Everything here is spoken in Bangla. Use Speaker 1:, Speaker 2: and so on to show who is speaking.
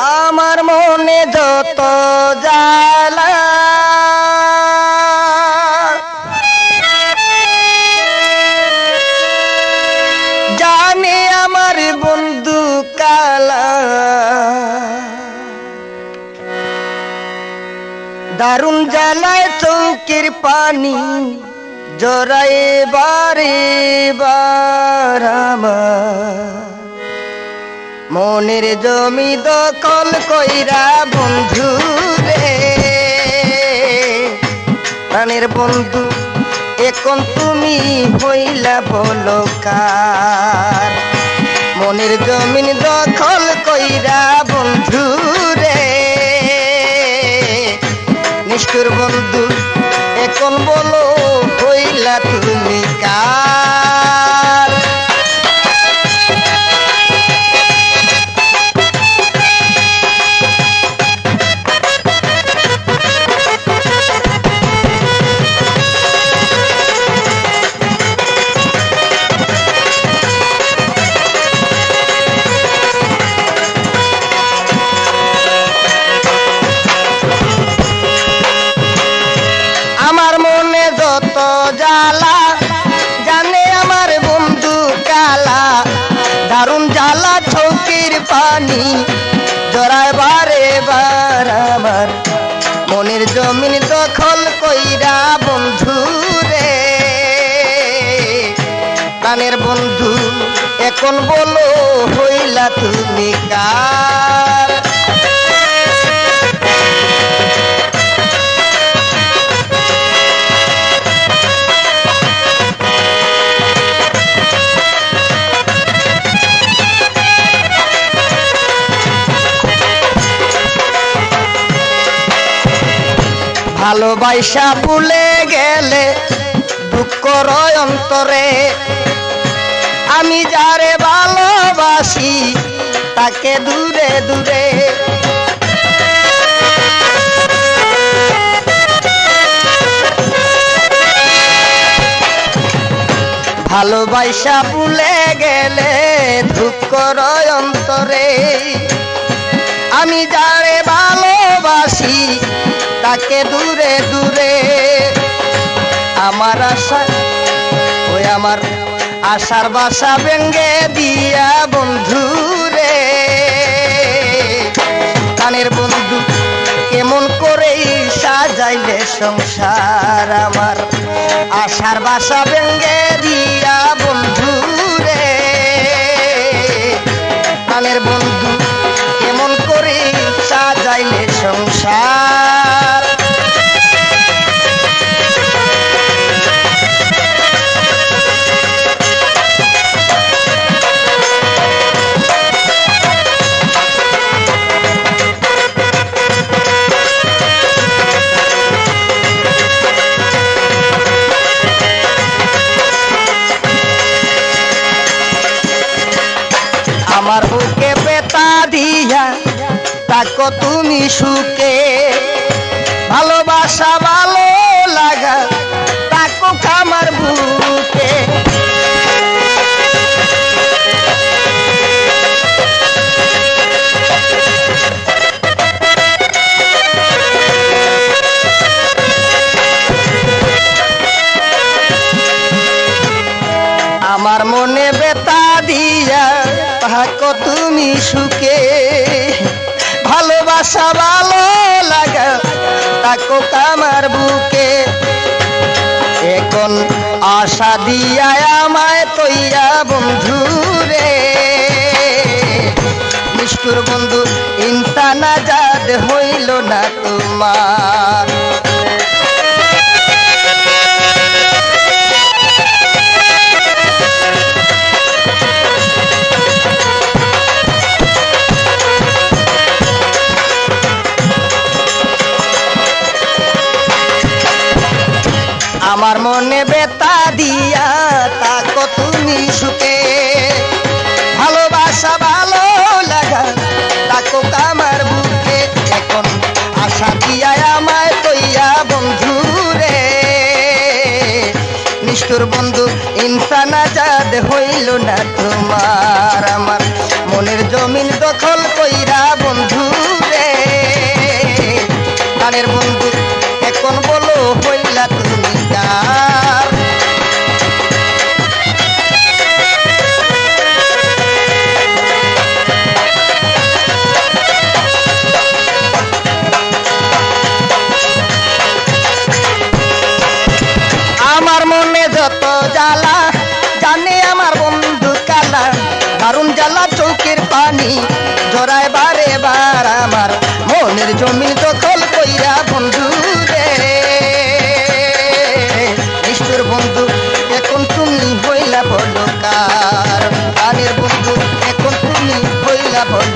Speaker 1: আমার মনে যত জ্বালা জানে আমার বন্ধু কালা দারুণ জ্বালায় চৌকির পানি জড়ায় বারে বার আমার মনের জমি দখল কইরা বন্ধু রে প্রাণের বন্ধু এখন তুমি হইলা বলো কার মনের জমিন দখল কইরা বন্ধু রে নিষ্ঠুর বন্ধু এখন বলো হইলা তুমি কার জ্বালা জানে আমার বন্ধু কালা দারুণ জ্বালা চৌকির পানি জড়ায় বারে বার আমার মনের জমিন দখল কইরা বন্ধু রে প্রাণের বন্ধু এখন বলো হইলা তুমি কার ভালোবাসা ভুলে গেলে দুঃখ রয় অন্তরে আমি যারে ভালোবাসি তাকে দূরে দূরে ভালোবাসা ভুলে গেলে দুঃখ রয় অন্তরে আমি যারে ভালোবাসি তাকে দূরে দূরে আমার আশা ওই আমার আশার বাসা ভেঙ্গে দিয়া বন্ধু রে প্রাণের বন্ধু কেমন করে সাজাইলে সংসার আমার আশার বাসা ভেঙ্গে দিয়া বন্ধু রে প্রাণের বন্ধু কেমন করে সাজাইলে সংসার আমার বুকে বেতা দিয়া তাকো তুমি সুখে ভালোবাসা ভালো লাগা তাকো আমার বুকে আমার মনে বেতা দিয়া তাকো তুমি সুখে ভালোবাসা ভালো লাগা তাকো আমার বুকে এখন আশা দিয়া আমায় কইরা বন্ধু রে নিষ্ঠুর বন্ধু ইনতা নাজাদ হইল না তোমার আমার মনে বেতা দিয়া তাকো তুমি সুখে ভালোবাসা ভালো লাগা তাকো আমার বুকে নিষ্ঠুর বন্ধু ইনসান আজাদ হইল না তোমার। আমার মনের জমিন দখল কইরা বন্ধু রে, প্রাণের বন্ধু এখন বলো হইলা তুমি কার? আমার মনে যত জ্বালা জানে আমার বন্ধু কালা, দারুণ জ্বালা চৌকের পানি জড়ায় বারে বার। আমার মনের জমি দখল কইরা বন্ধু রে, নিষ্ঠুর বন্ধু এখন তুমি হইলা বড় কার? প্রাণের বন্ধু এখন তুমি হইলা বড়